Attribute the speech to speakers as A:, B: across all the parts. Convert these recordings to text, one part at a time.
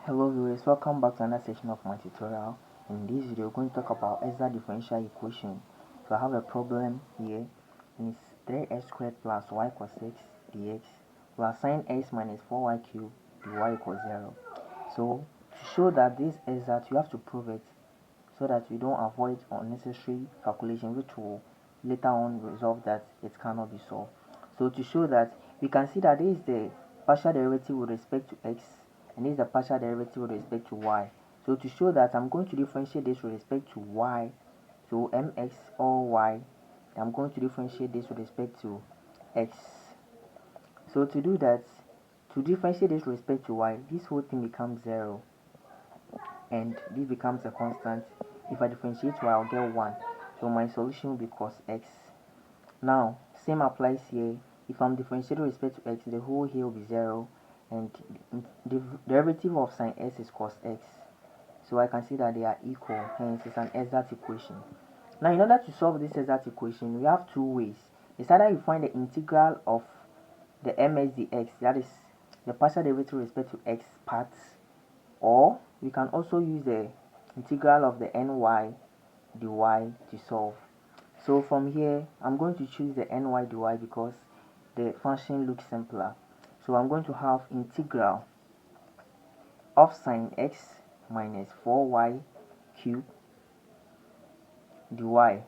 A: Hello viewers, welcome back to another session of my tutorial. In this video, we're going to talk about exact differential equation. So I have a problem here, and it's 3x squared plus y equals 6 dx plus sine x minus 4y cubed dy equals 0. So to show that this is exact, you have to prove it so that you don't avoid unnecessary calculation which will later on resolve that it cannot be solved. So to show that, we can see that this is the partial derivative with respect to x and this is the partial derivative with respect to y. So to show that, I'm going to differentiate this with respect to y, so mx or y. I'm going to differentiate this with respect to x. So to do that, to differentiate this with respect to y, this whole thing becomes 0 and this becomes a constant. If I differentiate y, I'll get 1. So my solution will be cos x. Now, same applies here. If I'm differentiating with respect to x, the whole here will be 0 and the derivative of sine s is cos x. So I can see that they are equal, hence it's an exact equation. Now, in order to solve this exact equation, we have two ways. It's either you find the integral of the mx dx, that is the partial derivative with respect to x parts, or we can also use the integral of the ny dy to solve. So from here, I'm going to choose the ny dy because the function looks simpler. So I'm going to have integral of sine x minus 4y cubed dy.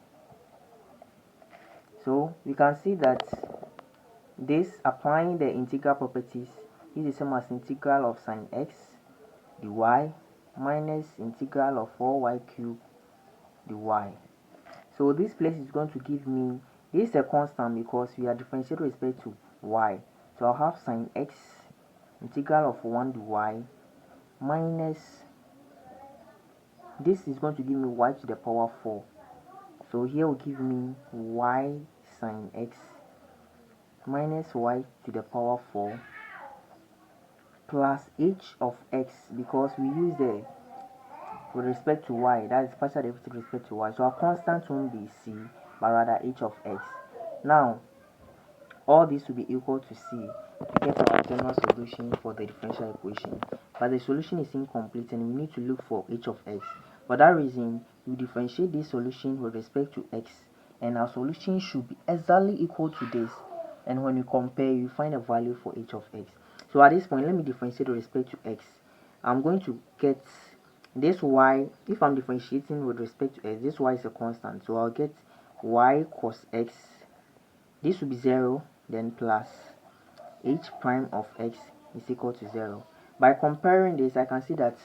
A: So we can see that this, applying the integral properties, is the same as integral of sine x dy minus integral of 4y cubed dy. So this place is going to give me, this is a constant because we are differentiating with respect to y. So I'll have sine x integral of 1 dy minus, this is going to give me y to the power 4. So here will give me y sine x minus y to the power 4 plus h of x, because we use the with respect to y, that is partial derivative with respect to y. So our constant won't be c, but rather h of x. Now, all this will be equal to c to get our general solution for the differential equation. But the solution is incomplete and we need to look for h of x. For that reason, we differentiate this solution with respect to x, and our solution should be exactly equal to this. And when you compare, you find a value for h of x. So at this point, let me differentiate with respect to x. I'm going to get this y. If I'm differentiating with respect to x, this y is a constant, so I'll get y cos x. This will be 0, then plus h prime of x is equal to 0. By comparing this, I can see that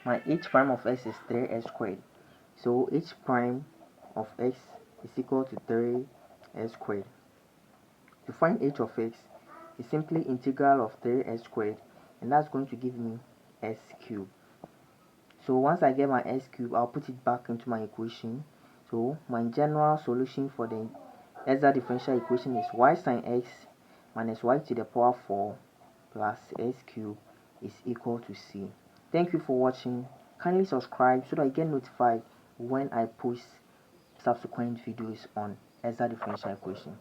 A: my h prime of x is 3x squared. So h prime of x is equal to 3x squared. To find h of x, is simply integral of 3x squared, and that's going to give me s cubed. So once I get my s cubed, I'll put it back into my equation. So my general solution for the exact differential equation is y sine x minus y to the power 4 plus s cubed is equal to c. Thank you for watching. Kindly subscribe so that you get notified when I post subsequent videos on exact differential equation.